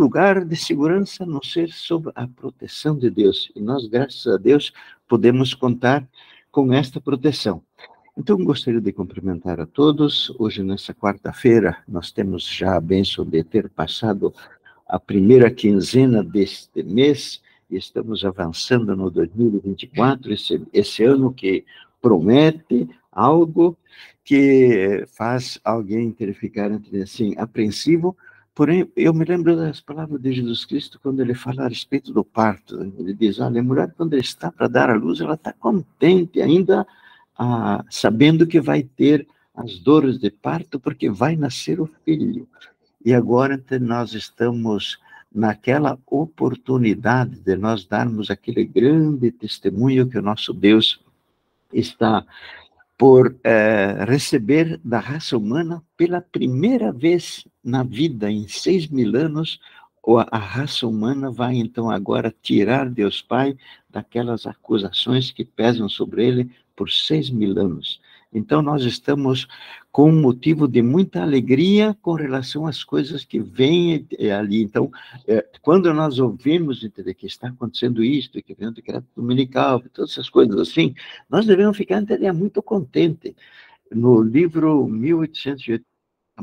lugar de segurança a não ser sob a proteção de Deus. E nós, graças a Deus, podemos contar com esta proteção. Então, gostaria de cumprimentar a todos. Hoje, nessa quarta-feira, nós temos já a bênção de ter passado a primeira quinzena deste mês, e estamos avançando no 2024, esse ano que promete algo que faz alguém ficar assim, apreensivo. Porém, eu me lembro das palavras de Jesus Cristo quando ele fala a respeito do parto. Ele diz, olha, a mulher, quando ela está para dar à luz, ela está contente ainda, sabendo que vai ter as dores de parto, porque vai nascer o filho. E agora nós estamos naquela oportunidade de nós darmos aquele grande testemunho que o nosso Deus está por receber da raça humana pela primeira vez na vida, em 6.000 anos, a raça humana vai então agora tirar Deus Pai daquelas acusações que pesam sobre ele por 6.000 anos. Então nós estamos com um motivo de muita alegria com relação às coisas que vêm ali. Então, quando nós ouvimos que está acontecendo isto, que vem o decreto dominical, todas essas coisas assim, nós devemos ficar muito contentes. No livro 1880,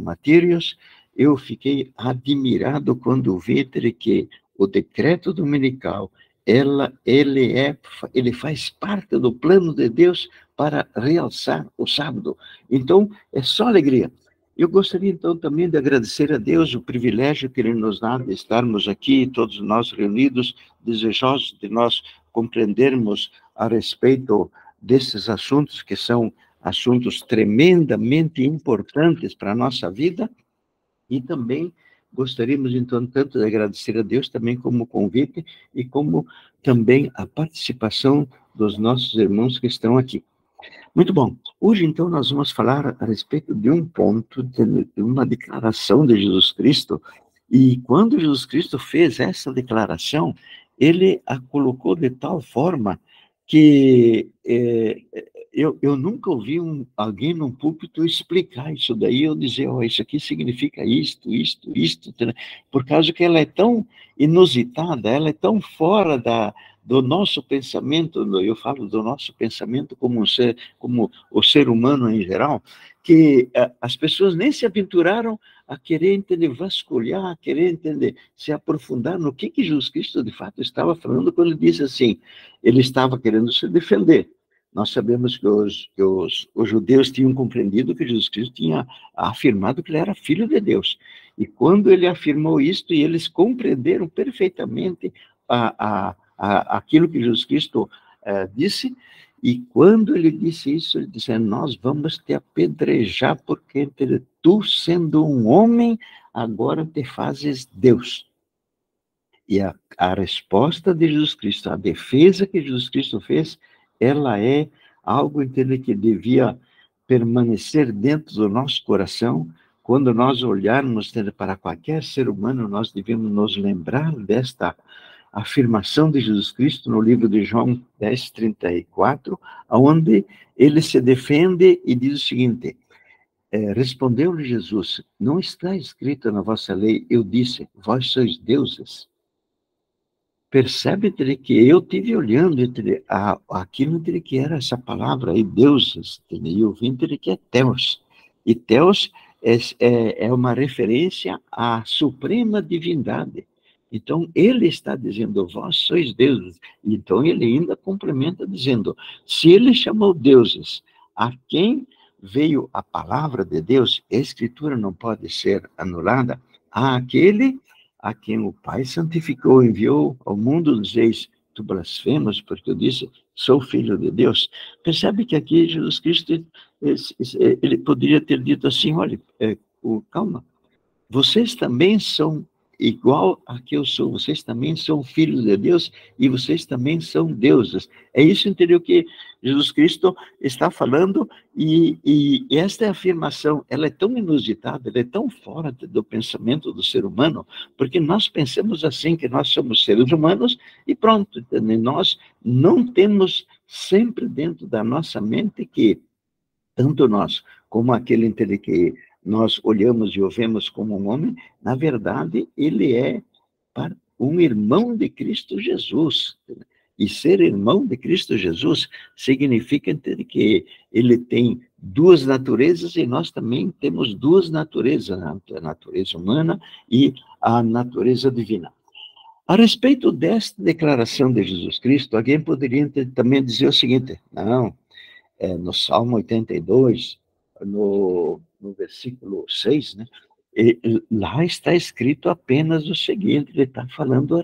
Matérias, eu fiquei admirado quando vi que o decreto dominical, ele faz parte do plano de Deus para realçar o sábado. Então, é só alegria. Eu gostaria, então, também de agradecer a Deus o privilégio que Ele nos dá de estarmos aqui, todos nós reunidos, desejosos de nós compreendermos a respeito desses assuntos, que são assuntos tremendamente importantes para a nossa vida. E também gostaríamos, então, tanto de agradecer a Deus também como convite e como também a participação dos nossos irmãos que estão aqui. Muito bom. Hoje, então, nós vamos falar a respeito de um ponto, de uma declaração de Jesus Cristo. E quando Jesus Cristo fez essa declaração, ele a colocou de tal forma que eu nunca ouvi alguém num púlpito explicar isso daí, eu dizer, isso aqui significa isto, por causa que ela é tão inusitada, ela é tão fora do nosso pensamento, eu falo do nosso pensamento como o ser humano em geral, que as pessoas nem se aventuraram a querer entender, vasculhar, a querer entender, se aprofundar no que Jesus Cristo de fato estava falando quando ele disse assim, ele estava querendo se defender. Nós sabemos que os judeus tinham compreendido que Jesus Cristo tinha afirmado que ele era filho de Deus. E quando ele afirmou isto, e eles compreenderam perfeitamente aquilo que Jesus Cristo disse, e quando ele disse isso, ele disse, nós vamos te apedrejar, porque tu, sendo um homem, agora te fazes Deus. E a resposta de Jesus Cristo, a defesa que Jesus Cristo fez, ela é algo que devia permanecer dentro do nosso coração. Quando nós olharmos para qualquer ser humano, nós devemos nos lembrar desta afirmação de Jesus Cristo no livro de João 10:34, onde ele se defende e diz o seguinte, respondeu-lhe Jesus, não está escrito na vossa lei, eu disse, vós sois deuses. Percebe que eu tive olhando aquilo que era essa palavra aí, deuses, e eu vi que é Theos. E Theos é uma referência à suprema divindade. Então, ele está dizendo, vós sois deuses. Então, ele ainda complementa dizendo, se ele chamou deuses a quem veio a palavra de Deus, a escritura não pode ser anulada, àquele a quem o Pai santificou, enviou ao mundo, dizeis, tu blasfemas, porque eu disse, sou filho de Deus. Percebe que aqui Jesus Cristo, ele poderia ter dito assim, olha, calma, vocês também são igual a que eu sou, vocês também são filhos de Deus e vocês também são deuses. É isso, entendeu, que Jesus Cristo está falando, e esta afirmação, ela é tão inusitada, ela é tão fora do pensamento do ser humano, porque nós pensamos assim, que nós somos seres humanos e pronto, entendeu? Nós não temos sempre dentro da nossa mente que tanto nós como aquele que nós olhamos e o vemos como um homem, na verdade, ele é para um irmão de Cristo Jesus. E ser irmão de Cristo Jesus significa entender que ele tem duas naturezas e nós também temos duas naturezas, a natureza humana e a natureza divina. A respeito desta declaração de Jesus Cristo, alguém poderia também dizer o seguinte: não, no Salmo 82, no versículo 6, né? Lá está escrito apenas o seguinte, ele está falando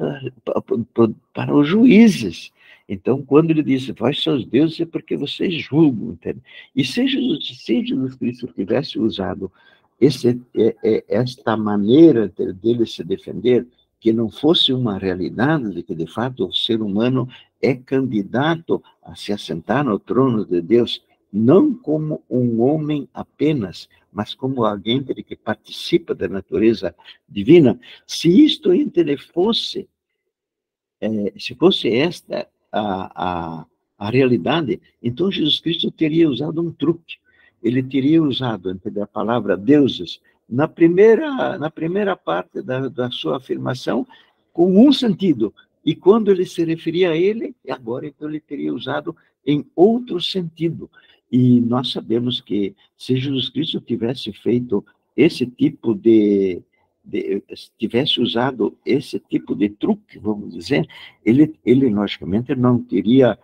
para os juízes. Então, quando ele diz, vós sois deuses, é porque vocês julgam, entende? E se Jesus Cristo tivesse usado esta maneira dele se defender, que não fosse uma realidade de que, de fato, o ser humano é candidato a se assentar no trono de Deus, não como um homem apenas, mas como alguém que participa da natureza divina. Se isto fosse, se fosse esta a realidade, então Jesus Cristo teria usado um truque. Ele teria usado a palavra deuses na primeira parte da sua afirmação com um sentido, e quando ele se referia a ele, agora então ele teria usado em outro sentido. E nós sabemos que se Jesus Cristo tivesse feito esse tipo tivesse usado esse tipo de truque, vamos dizer, ele logicamente não teria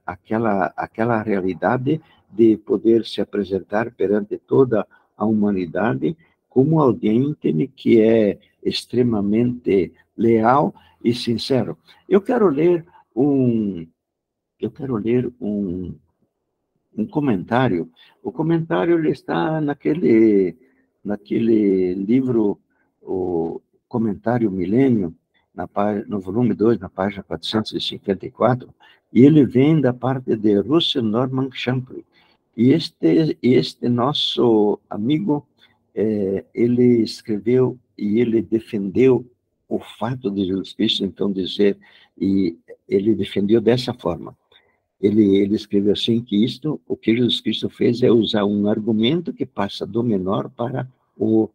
aquela realidade de poder se apresentar perante toda a humanidade como alguém que é extremamente leal e sincero. Eu quero ler um comentário. O comentário ele está naquele livro, o Comentário Milênio, no volume 2, na página 454, e ele vem da parte de Russell Norman Champlin. E este nosso amigo, ele escreveu e ele defendeu o fato de Jesus Cristo, então, dizer, e ele defendeu dessa forma. Ele escreveu assim que o que Jesus Cristo fez é usar um argumento que passa do menor para o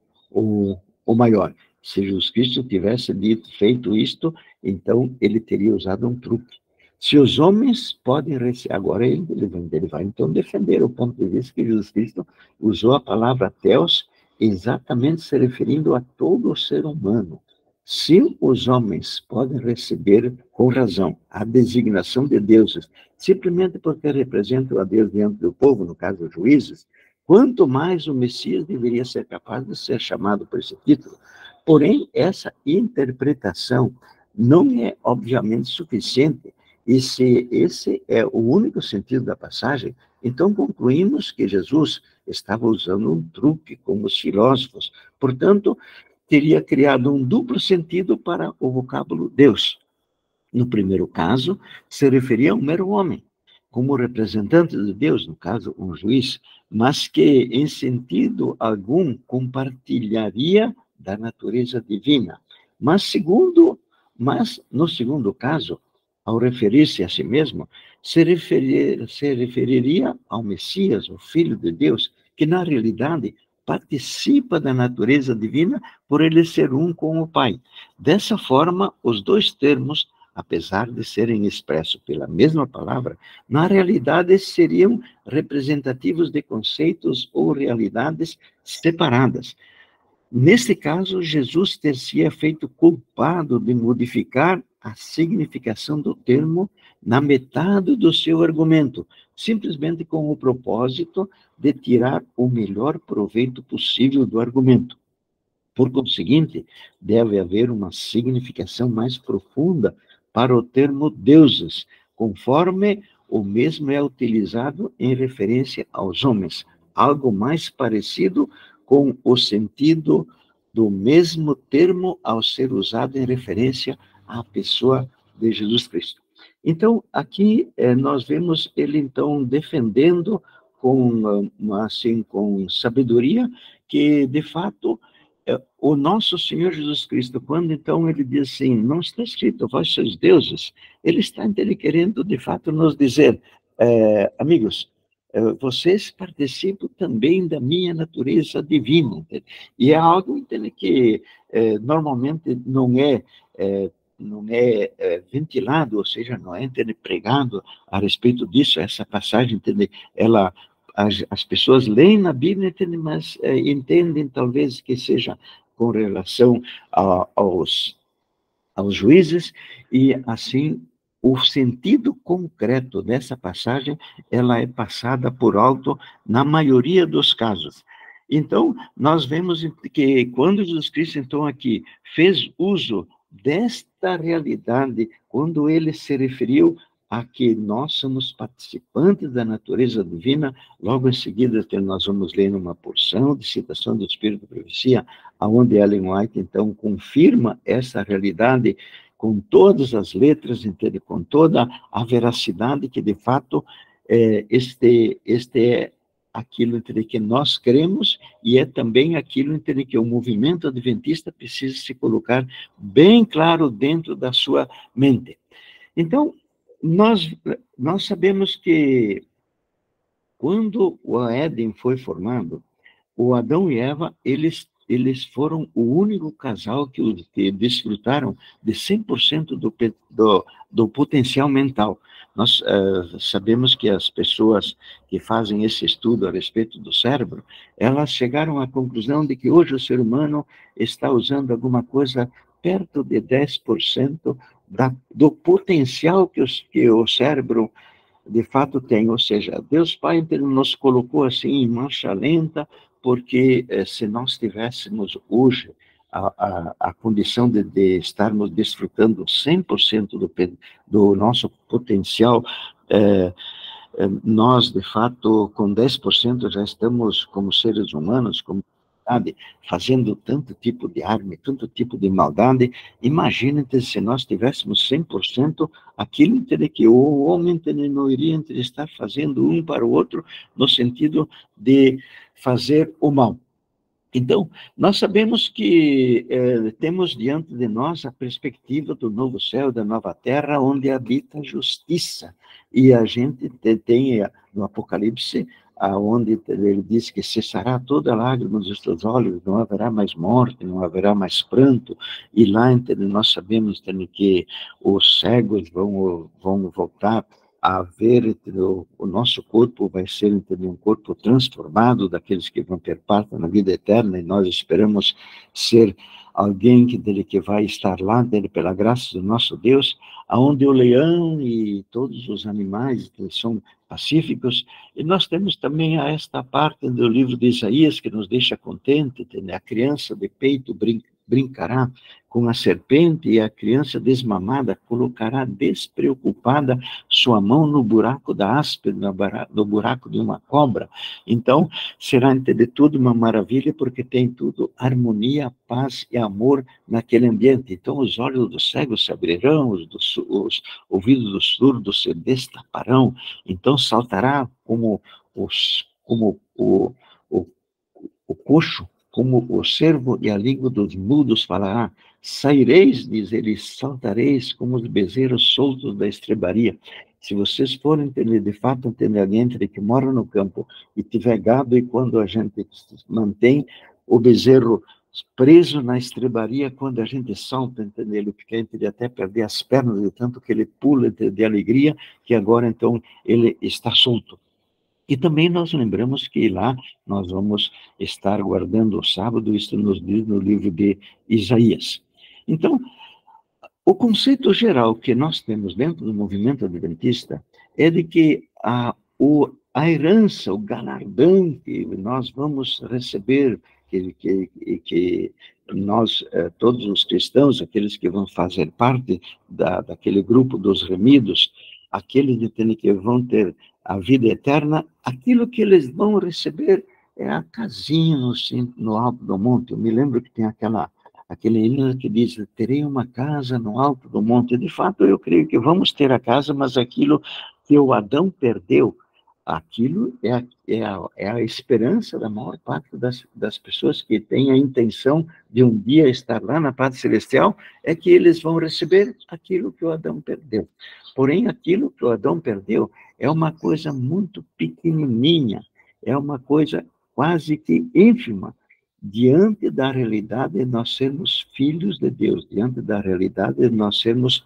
maior. Se Jesus Cristo tivesse feito isto, então ele teria usado um truque. Se os homens podem receber, agora ele vai então defender o ponto de vista que Jesus Cristo usou a palavra theos, exatamente se referindo a todo o ser humano. Se os homens podem receber, com razão, a designação de deuses, simplesmente porque representam a Deus diante do povo, no caso, os juízes, quanto mais o Messias deveria ser capaz de ser chamado por esse título. Porém, essa interpretação não é, obviamente, suficiente. E se esse é o único sentido da passagem, então concluímos que Jesus estava usando um truque, como os filósofos. Portanto, teria criado um duplo sentido para o vocábulo Deus. No primeiro caso, se referia a um mero homem, como representante de Deus, no caso, um juiz, mas que, em sentido algum, compartilharia da natureza divina. Mas, no segundo caso, ao referir-se a si mesmo, se referiria ao Messias, o Filho de Deus, que, na realidade, participa da natureza divina por ele ser um com o Pai. Dessa forma, os dois termos, apesar de serem expressos pela mesma palavra, na realidade seriam representativos de conceitos ou realidades separadas. Neste caso, Jesus ter-se feito culpado de modificar a significação do termo na metade do seu argumento, simplesmente com o propósito de tirar o melhor proveito possível do argumento. Por conseguinte, deve haver uma significação mais profunda para o termo deuses, conforme o mesmo é utilizado em referência aos homens, algo mais parecido com o sentido do mesmo termo ao ser usado em referência à pessoa de Jesus Cristo. Então, aqui nós vemos ele, então, defendendo com sabedoria, que, de fato, o nosso Senhor Jesus Cristo, quando, então, ele diz assim, não está escrito, vós sois deuses, ele está querendo, de fato, nos dizer, amigos, vocês participam também da minha natureza divina. E é algo que normalmente não é não é, ventilado, ou seja, não é pregado a respeito disso. Essa passagem, entende? Ela, as pessoas leem na Bíblia, entende? Mas entendem talvez que seja com relação aos juízes, e assim o sentido concreto dessa passagem, ela é passada por alto na maioria dos casos. Então, nós vemos que quando Jesus Cristo, então, aqui fez uso desta realidade, quando ele se referiu a que nós somos participantes da natureza divina, logo em seguida nós vamos ler uma porção de citação do Espírito da Profecia, onde Ellen White, então, confirma essa realidade com todas as letras, entende? Com toda a veracidade que, de fato, este é aquilo, entende, que nós cremos, e é também aquilo, entende, que o movimento adventista precisa se colocar bem claro dentro da sua mente. Então, nós sabemos que quando o Éden foi formado, o Adão e Eva, eles foram o único casal que desfrutaram de 100% do potencial mental. Nós sabemos que as pessoas que fazem esse estudo a respeito do cérebro, elas chegaram à conclusão de que hoje o ser humano está usando alguma coisa perto de 10% do potencial que o cérebro de fato tem. Ou seja, Deus Pai nos colocou assim em marcha lenta, porque se nós tivéssemos hoje a condição de estarmos desfrutando 100% do nosso potencial, nós, de fato, com 10% já estamos, como seres humanos, como humanidade, fazendo tanto tipo de arma, tanto tipo de maldade. Imaginem se nós tivéssemos 100%, aquilo que o homem não iria estar fazendo um para o outro, no sentido de fazer o mal. Então, nós sabemos que temos diante de nós a perspectiva do novo céu, da nova terra, onde habita a justiça. E a gente tem no Apocalipse, onde ele diz que cessará toda lágrima dos teus olhos, não haverá mais morte, não haverá mais pranto. E lá nós sabemos que os cegos vão voltar a ver, o nosso corpo vai ser um corpo transformado, daqueles que vão ter parte na vida eterna, e nós esperamos ser alguém que vai estar lá, pela graça do nosso Deus, aonde o leão e todos os animais são pacíficos. E nós temos também esta parte do livro de Isaías, que nos deixa contente, a criança de peito brincará com a serpente, e a criança desmamada colocará despreocupada sua mão no buraco da áspide, no buraco de uma cobra. Então, será de tudo uma maravilha, porque tem tudo harmonia, paz e amor naquele ambiente. Então, os olhos dos cegos se abrirão, os ouvidos dos surdos se destaparão. Então, saltará como o coxo, como o servo, e a língua dos mudos falará. Saireis, diz ele, saltareis como os bezerros soltos da estrebaria. Se vocês forem entender, de fato, entender alguém que mora no campo e tiver gado, e quando a gente mantém o bezerro preso na estrebaria, quando a gente salta, entender, ele fica, ele até perder as pernas, de tanto que ele pula de alegria, que agora, então, ele está solto. E também nós lembramos que lá nós vamos estar guardando o sábado, isso nos diz no livro de Isaías. Então, o conceito geral que nós temos dentro do movimento adventista é de que a herança, o galardão que nós vamos receber, que nós, todos os cristãos, aqueles que vão fazer parte daquele grupo dos remidos, aqueles que vão ter a vida eterna, aquilo que eles vão receber é a casinha no alto do monte. Eu me lembro que tem aquele hino que diz: terei uma casa no alto do monte. De fato, eu creio que vamos ter a casa, mas aquilo que o Adão perdeu, aquilo é a esperança da maior parte das pessoas que têm a intenção de um dia estar lá na pátria celestial, é que eles vão receber aquilo que o Adão perdeu. Porém, aquilo que o Adão perdeu é uma coisa muito pequenininha, é uma coisa quase que ínfima diante da realidade de nós sermos filhos de Deus, diante da realidade de nós sermos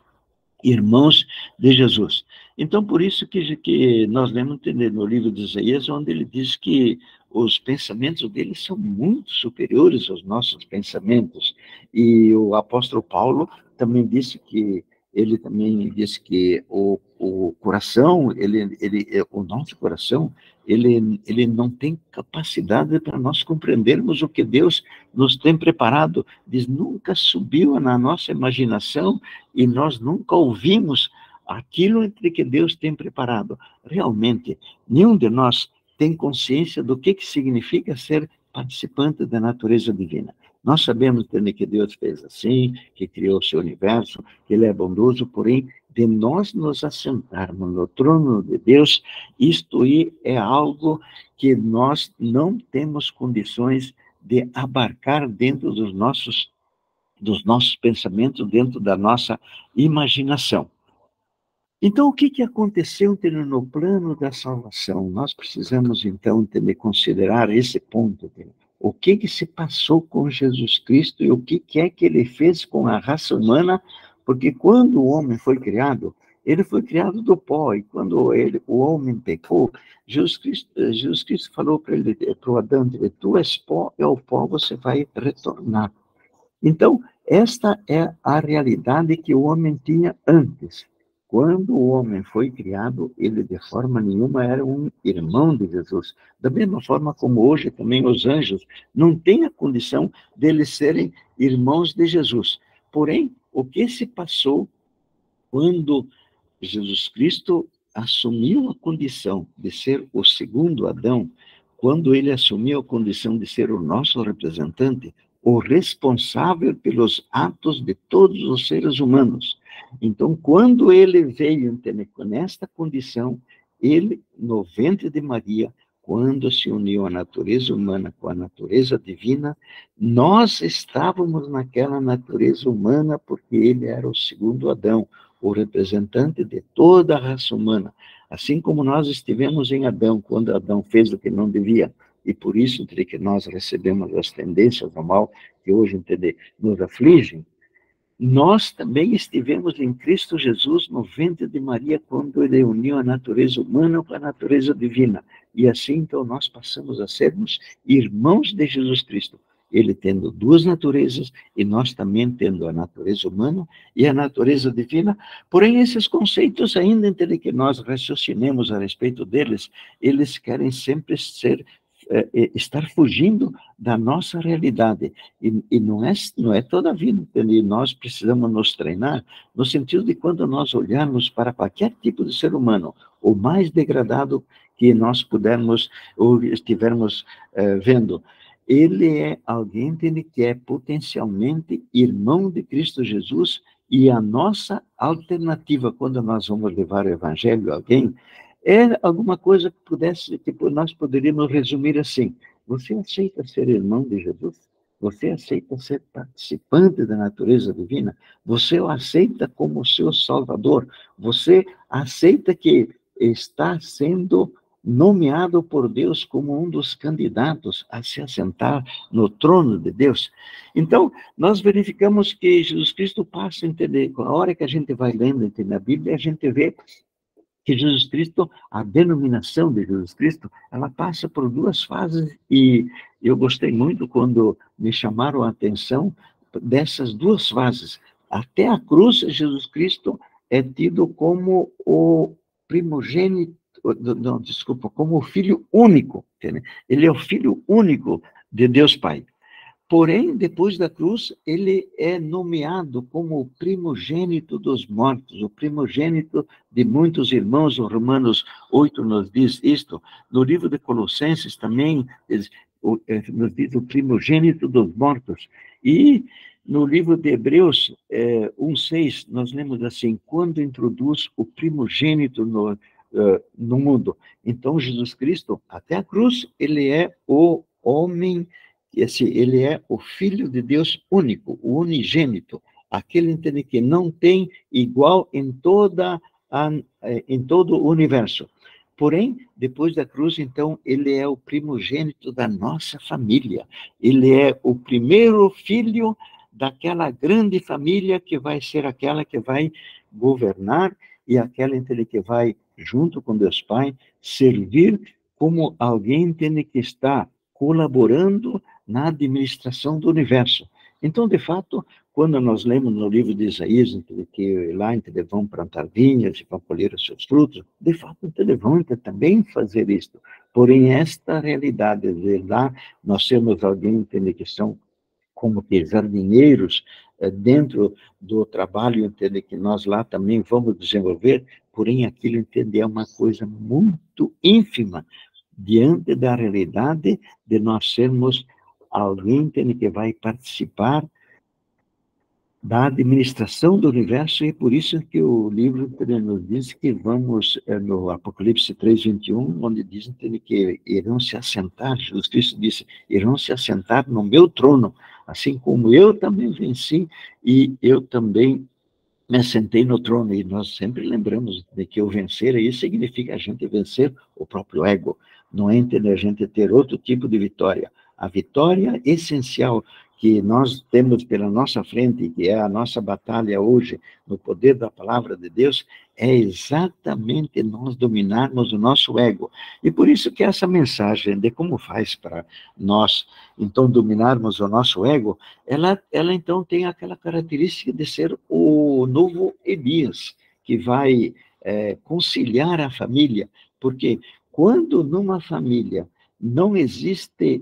irmãos de Jesus. Então, por isso que nós lemos no livro de Isaías, onde ele diz que os pensamentos dele são muito superiores aos nossos pensamentos. E o apóstolo Paulo também disse que o coração, o nosso coração, ele não tem capacidade para nós compreendermos o que Deus nos tem preparado. Diz, nunca subiu na nossa imaginação e nós nunca ouvimos aquilo entre que Deus tem preparado. Realmente, nenhum de nós tem consciência do que significa ser participante da natureza divina. Nós sabemos que Deus fez assim, que criou o seu universo, que Ele é bondoso, porém, de nós nos assentarmos no trono de Deus, isto aí é algo que nós não temos condições de abarcar dentro dos nossos pensamentos, dentro da nossa imaginação. Então, o que aconteceu no plano da salvação? Nós precisamos, então, considerar esse ponto. O que se passou com Jesus Cristo e o que é que ele fez com a raça humana? Porque quando o homem foi criado, ele foi criado do pó, e quando o homem pecou, Jesus Cristo falou para o Adão, tu és pó, e ao pó você vai retornar. Então, esta é a realidade que o homem tinha antes. Quando o homem foi criado, ele de forma nenhuma era um irmão de Jesus. Da mesma forma como hoje também os anjos não têm a condição deles serem irmãos de Jesus. Porém, o que se passou quando Jesus Cristo assumiu a condição de ser o segundo Adão, quando ele assumiu a condição de ser o nosso representante, o responsável pelos atos de todos os seres humanos. Então, quando ele veio nesta condição, ele, no ventre de Maria, quando se uniu a natureza humana com a natureza divina, nós estávamos naquela natureza humana porque ele era o segundo Adão, o representante de toda a raça humana. Assim como nós estivemos em Adão, quando Adão fez o que não devia, e por isso que nós recebemos as tendências do mal que hoje nos afligem, nós também estivemos em Cristo Jesus no ventre de Maria quando ele uniu a natureza humana com a natureza divina. E assim, então, nós passamos a sermos irmãos de Jesus Cristo. Ele tendo duas naturezas e nós também tendo a natureza humana e a natureza divina. Porém, esses conceitos, ainda entre que nós raciocinemos a respeito deles, eles querem sempre estar fugindo da nossa realidade. E não é toda a vida. E nós precisamos nos treinar no sentido de quando nós olharmos para qualquer tipo de ser humano, o mais degradado que nós pudermos ou estivermos vendo, ele é alguém que é potencialmente irmão de Cristo Jesus, e a nossa alternativa quando nós vamos levar o evangelho a alguém é alguma coisa que nós poderíamos resumir assim: você aceita ser irmão de Jesus? Você aceita ser participante da natureza divina? Você o aceita como seu Salvador? Você aceita que está sendo nomeado por Deus como um dos candidatos a se assentar no trono de Deus? Então, nós verificamos que Jesus Cristo passa a entender, a hora que a gente vai lendo na Bíblia, a gente vê que Jesus Cristo, a denominação de Jesus Cristo, ela passa por duas fases, e eu gostei muito quando me chamaram a atenção dessas duas fases. Até a cruz, Jesus Cristo é tido como o primogênito, não, desculpa, como o filho único. Entende? Ele é o filho único de Deus Pai. Porém, depois da cruz, ele é nomeado como o primogênito dos mortos, o primogênito de muitos irmãos. O Romanos 8 nos diz isto. No livro de Colossenses também nos diz o primogênito dos mortos. E no livro de Hebreus 1:6, nós lemos assim: quando introduz o primogênito no mundo. Então, Jesus Cristo, até a cruz, ele é o homem. Ele é o Filho de Deus único, o unigênito, aquele que não tem igual em todo o universo. Porém, depois da cruz, então, ele é o primogênito da nossa família. Ele é o primeiro filho daquela grande família que vai ser aquela que vai governar e aquela entende, que vai, junto com Deus Pai, servir como alguém entende, que está colaborando na administração do universo. Então, de fato, quando nós lemos no livro de Isaías, que lá vão plantar vinhas e vão colher os seus frutos, de fato, eles vão também fazer isto. Porém, esta realidade de lá nós temos alguém entende, que são como que jardineiros dentro do trabalho entende, que nós lá também vamos desenvolver, porém aquilo entende, é uma coisa muito ínfima diante da realidade de nós sermos alguém entende, que vai participar da administração do universo, e por isso que o livro nos diz que vamos, no Apocalipse 3:21, onde diz que irão se assentar, Jesus Cristo disse, irão se assentar no meu trono, assim como eu também venci, e eu também me assentei no trono. E nós sempre lembramos de que o vencer aí significa a gente vencer o próprio ego, não é entender a gente ter outro tipo de vitória. A vitória essencial que nós temos pela nossa frente, que é a nossa batalha hoje, no poder da palavra de Deus, é exatamente nós dominarmos o nosso ego. E por isso que essa mensagem de como faz para nós, então, dominarmos o nosso ego, ela então tem aquela característica de ser o novo Elias, que vai conciliar a família, porque quando numa família não existe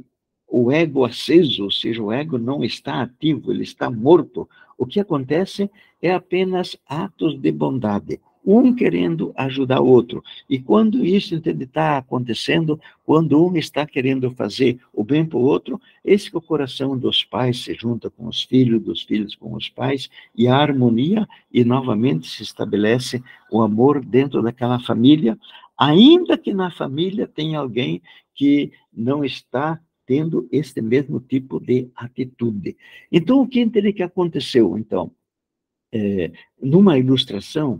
o ego aceso, ou seja, o ego não está ativo, ele está morto, o que acontece é apenas atos de bondade, um querendo ajudar o outro. E quando isso está acontecendo, quando um está querendo fazer o bem para o outro, esse que o coração dos pais se junta com os filhos, dos filhos com os pais, e a harmonia, e novamente se estabelece o amor dentro daquela família, ainda que na família tenha alguém que não está tendo este mesmo tipo de atitude. Então, o que teria que aconteceu? Então, numa ilustração,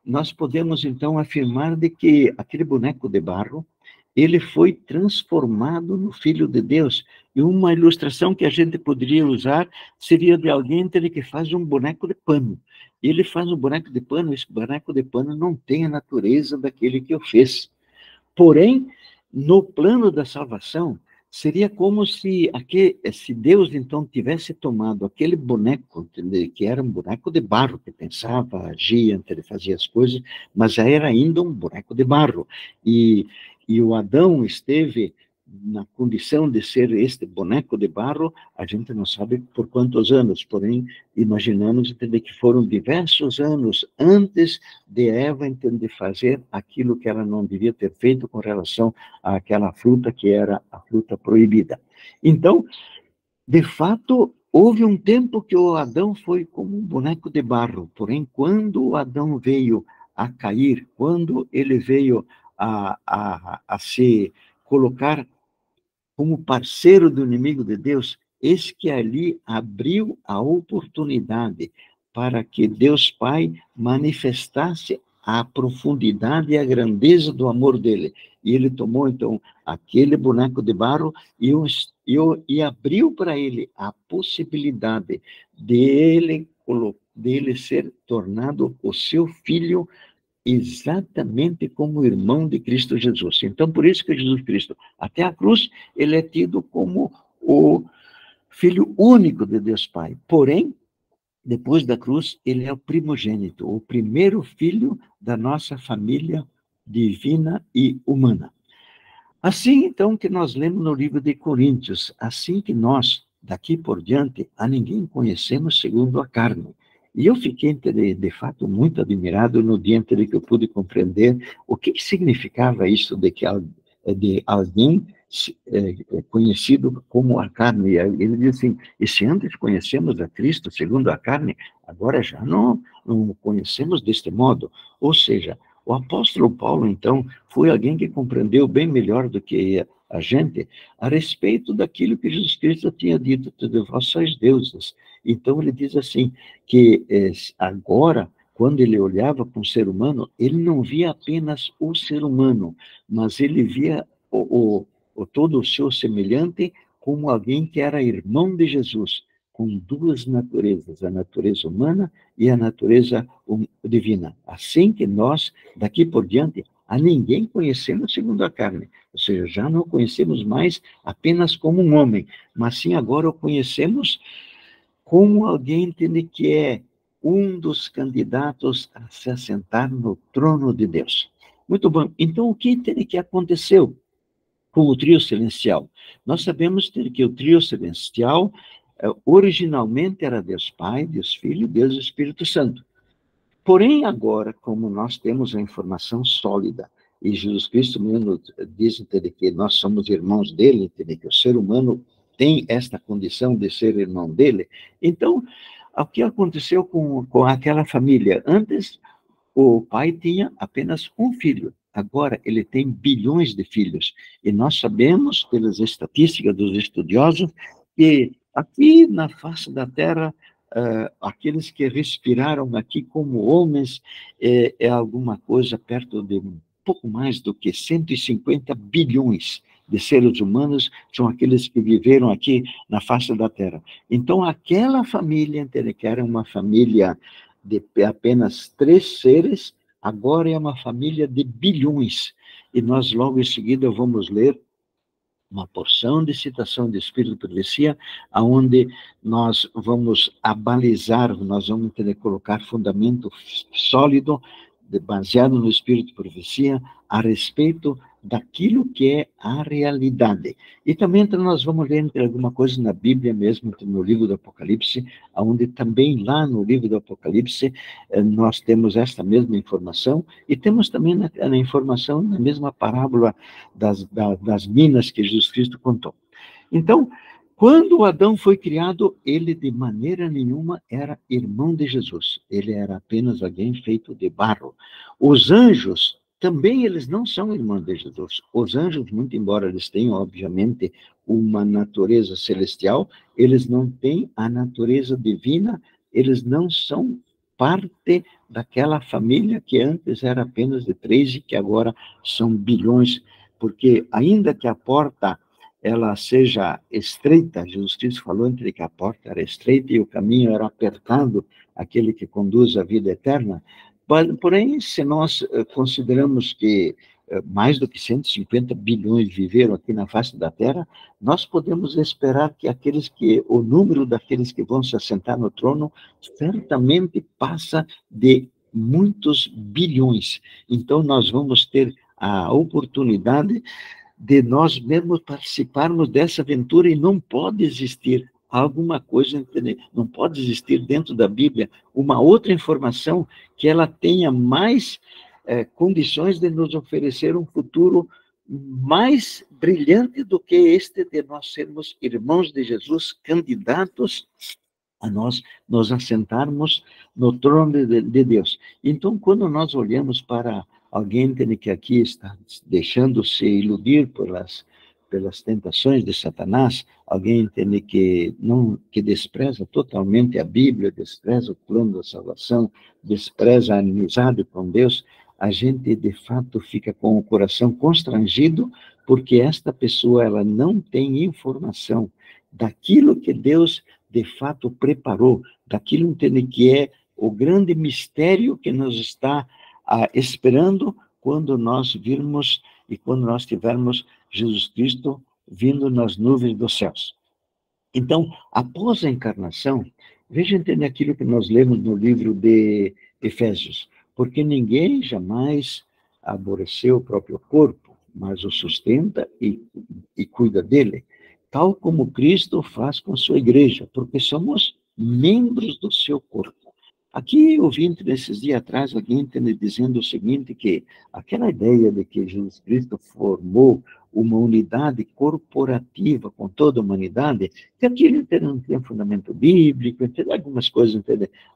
nós podemos, então, afirmar de que aquele boneco de barro, ele foi transformado no Filho de Deus. E uma ilustração que a gente poderia usar seria de alguém que faz um boneco de pano. Ele faz um boneco de pano, esse boneco de pano não tem a natureza daquele que o fez. Porém, no plano da salvação, seria como se Deus, então, tivesse tomado aquele boneco, que era um boneco de barro, que pensava, agia, ele fazia as coisas, mas já era ainda um boneco de barro. E o Adão esteve na condição de ser este boneco de barro, a gente não sabe por quantos anos, porém, imaginamos entender que foram diversos anos antes de Eva entender fazer aquilo que ela não devia ter feito com relação àquela fruta que era a fruta proibida. Então, de fato, houve um tempo que o Adão foi como um boneco de barro, porém, quando o Adão veio a cair, quando ele veio a se colocar como parceiro do inimigo de Deus, eis que ali abriu a oportunidade para que Deus Pai manifestasse a profundidade e a grandeza do amor dele. E ele tomou, então, aquele boneco de barro e abriu para ele a possibilidade dele ser tornado o seu filho, exatamente como irmão de Cristo Jesus. Então, por isso que Jesus Cristo, até a cruz, ele é tido como o Filho único de Deus Pai. Porém, depois da cruz, ele é o primogênito, o primeiro filho da nossa família divina e humana. Assim, então, que nós lemos no livro de Coríntios, assim que nós, daqui por diante, a ninguém conhecemos segundo a carne. E eu fiquei, de fato, muito admirado no dia em que eu pude compreender o que significava isso de alguém conhecido como a carne. Ele diz assim, e se antes conhecemos a Cristo segundo a carne, agora já não conhecemos deste modo. Ou seja, o apóstolo Paulo, então, foi alguém que compreendeu bem melhor do que a gente a respeito daquilo que Jesus Cristo tinha dito, de vós sois deuses. Então, ele diz assim, que agora, quando ele olhava para um ser humano, ele não via apenas o ser humano, mas ele via todo o seu semelhante como alguém que era irmão de Jesus, com duas naturezas, a natureza humana e a natureza divina. Assim que nós, daqui por diante, a ninguém conhecemos segundo a carne, ou seja, já não conhecemos mais apenas como um homem, mas sim agora o conhecemos como alguém que é um dos candidatos a se assentar no trono de Deus. Muito bom. Então, o que aconteceu com o trio celestial? Nós sabemos que o trio celestial originalmente era Deus Pai, Deus Filho, Deus Espírito Santo. Porém, agora, como nós temos a informação sólida, e Jesus Cristo mesmo diz que nós somos irmãos dele, que o ser humano tem esta condição de ser irmão dele, então, o que aconteceu com aquela família? Antes, o pai tinha apenas um filho, agora ele tem bilhões de filhos, e nós sabemos, pelas estatísticas dos estudiosos, que aqui na face da Terra, aqueles que respiraram aqui como homens, é alguma coisa perto de um pouco mais do que 150 bilhões de seres humanos, são aqueles que viveram aqui na face da Terra. Então, aquela família, que era uma família de apenas 3 seres, agora é uma família de bilhões. E nós, logo em seguida, vamos ler uma porção de citação de Espírito de Profecia, onde nós vamos abalizar, nós vamos ter que colocar fundamento sólido, baseado no Espírito de Profecia, a respeito daquilo que é a realidade. E também nós vamos ler alguma coisa na Bíblia mesmo, no livro do Apocalipse, onde também lá no livro do Apocalipse nós temos esta mesma informação, e temos também na informação, na mesma parábola das minas que Jesus Cristo contou. Então, quando Adão foi criado, ele de maneira nenhuma era irmão de Jesus. Ele era apenas alguém feito de barro. Os anjos, também eles não são irmãos de Jesus. Os anjos, muito embora eles tenham, obviamente, uma natureza celestial, eles não têm a natureza divina, eles não são parte daquela família que antes era apenas de 3 e que agora são bilhões, porque ainda que a porta ela seja estreita, Jesus Cristo falou entre que a porta era estreita e o caminho era apertado, aquele que conduz à vida eterna. Porém, se nós consideramos que mais do que 150 bilhões viveram aqui na face da Terra, nós podemos esperar que o número daqueles que vão se assentar no trono certamente passa de muitos bilhões. Então, nós vamos ter a oportunidade de nós mesmos participarmos dessa aventura, e não pode existir alguma coisa, não pode existir dentro da Bíblia uma outra informação que ela tenha mais condições de nos oferecer um futuro mais brilhante do que este de nós sermos irmãos de Jesus, candidatos a nós nos assentarmos no trono de Deus. Então, quando nós olhamos para alguém que aqui está deixando-se iludir pelas tentações de Satanás, alguém que despreza totalmente a Bíblia, despreza o plano da salvação, despreza a amizade com Deus, a gente de fato fica com o coração constrangido, porque esta pessoa ela não tem informação daquilo que Deus de fato preparou, daquilo que é o grande mistério que nos está esperando quando nós virmos e quando nós tivermos Jesus Cristo vindo nas nuvens dos céus. Então, após a encarnação, veja entender aquilo que nós lemos no livro de Efésios, porque ninguém jamais aborreceu o próprio corpo, mas o sustenta e cuida dele, tal como Cristo faz com sua igreja, porque somos membros do seu corpo. Aqui eu vi nesses dias atrás alguém dizendo o seguinte, que aquela ideia de que Jesus Cristo formou uma unidade corporativa com toda a humanidade, que aquilo não tem fundamento bíblico, algumas coisas,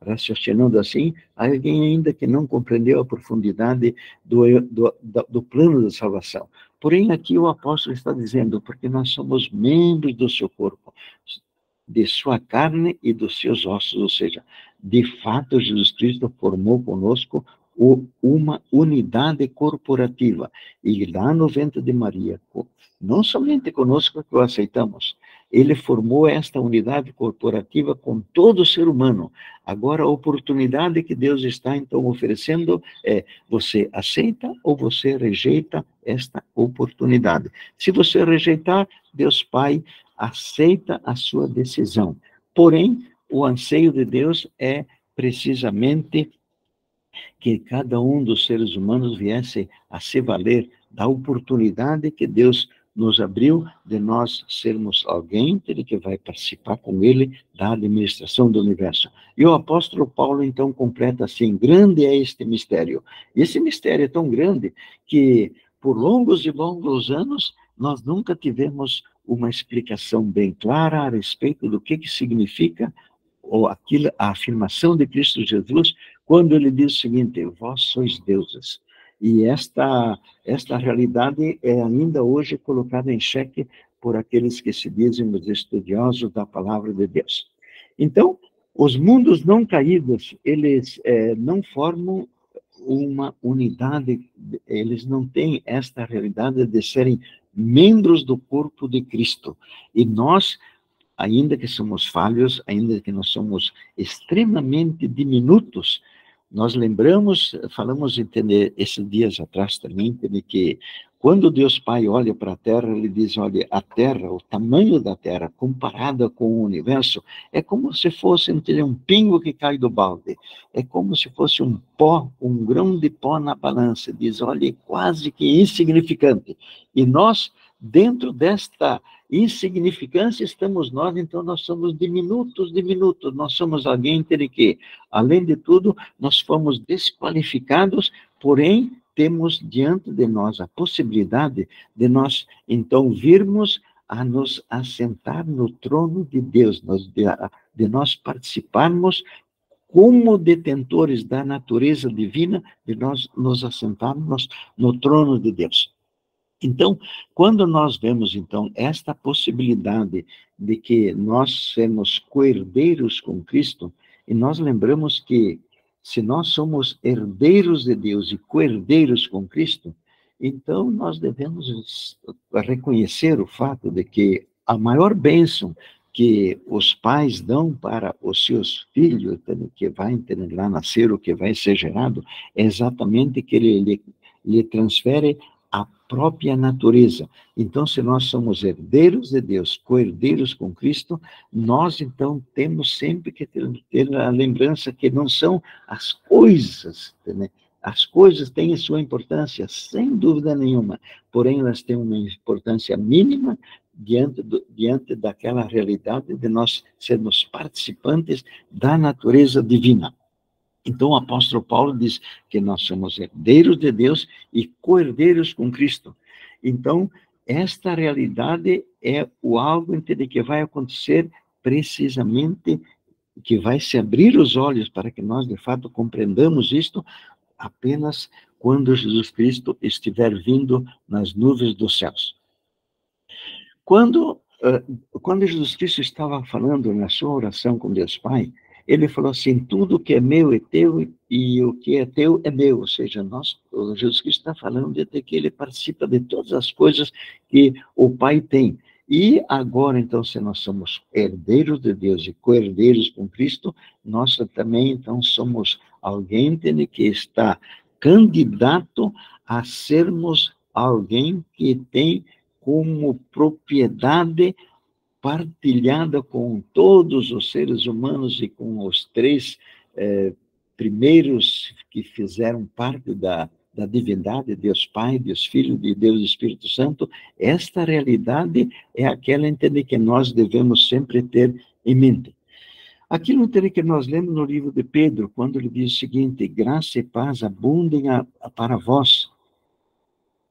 raciocinando assim, alguém ainda que não compreendeu a profundidade do plano da salvação. Porém, aqui o apóstolo está dizendo, porque nós somos membros do seu corpo. de sua carne e dos seus ossos, ou seja, de fato, Jesus Cristo formou conosco uma unidade corporativa. E lá no ventre de Maria, não somente conosco que o aceitamos, ele formou esta unidade corporativa com todo ser humano. Agora, a oportunidade que Deus está, então, oferecendo é: você aceita ou você rejeita esta oportunidade? Se você rejeitar, Deus Pai aceita a sua decisão. Porém, o anseio de Deus é precisamente que cada um dos seres humanos viesse a se valer da oportunidade que Deus nos abriu de nós sermos alguém que vai participar com ele da administração do universo. E o apóstolo Paulo, então, completa assim: grande é este mistério. E esse mistério é tão grande que, por longos e longos anos, nós nunca tivemos uma explicação bem clara a respeito do que significa ou aquilo, a afirmação de Cristo Jesus, quando ele diz o seguinte: vós sois deuses. E esta realidade é ainda hoje colocada em xeque por aqueles que se dizem os estudiosos da palavra de Deus. Então, os mundos não caídos, eles não formam uma unidade, eles não têm esta realidade de serem membros do corpo de Cristo. E nós, ainda que somos falhos, ainda que nós somos extremamente diminutos, nós lembramos, falamos entender esses dias atrás também, de que quando Deus Pai olha para a Terra, ele diz: olha, a Terra, o tamanho da Terra, comparada com o universo, é como se fosse um pingo que cai do balde, é como se fosse um pó, um grão de pó na balança. Diz: olha, é quase que insignificante. E nós, dentro desta insignificância, estamos nós, então nós somos diminutos, nós somos alguém que, além de tudo, nós fomos desqualificados, porém, temos diante de nós a possibilidade de nós, então, virmos a nos assentar no trono de Deus, de nós participarmos como detentores da natureza divina, de nós nos assentarmos no trono de Deus. Então, quando nós vemos, então, esta possibilidade de que nós sermos co-herdeiros com Cristo, e nós lembramos que, se nós somos herdeiros de Deus e co-herdeiros com Cristo, então nós devemos reconhecer o fato de que a maior bênção que os pais dão para os seus filhos, que vai lá nascer, o que vai ser gerado, é exatamente que ele lhe transfere a própria natureza. Então, se nós somos herdeiros de Deus, co-herdeiros com Cristo, nós, então, temos sempre que ter a lembrança que não são as coisas, né? As coisas têm a sua importância, sem dúvida nenhuma, porém, elas têm uma importância mínima diante daquela realidade de nós sermos participantes da natureza divina. Então, o apóstolo Paulo diz que nós somos herdeiros de Deus e co-herdeiros com Cristo. Então, esta realidade é o algo que vai acontecer precisamente, que vai se abrir os olhos para que nós, de fato, compreendamos isto apenas quando Jesus Cristo estiver vindo nas nuvens dos céus. Quando Jesus Cristo estava falando na sua oração com Deus Pai, ele falou assim: tudo que é meu é teu e o que é teu é meu. Ou seja, Jesus Cristo está falando de que ele participa de todas as coisas que o Pai tem. E agora, então, se nós somos herdeiros de Deus e co-herdeiros com Cristo, nós também, então, somos alguém que está candidato a sermos alguém que tem como propriedade partilhada com todos os seres humanos e com os três primeiros que fizeram parte da divindade, Deus Pai, Deus Filho, de Deus Espírito Santo. Esta realidade é aquela que nós devemos sempre ter em mente. Aquilo que nós lemos no livro de Pedro, quando ele diz o seguinte: graça e paz abundem para vós,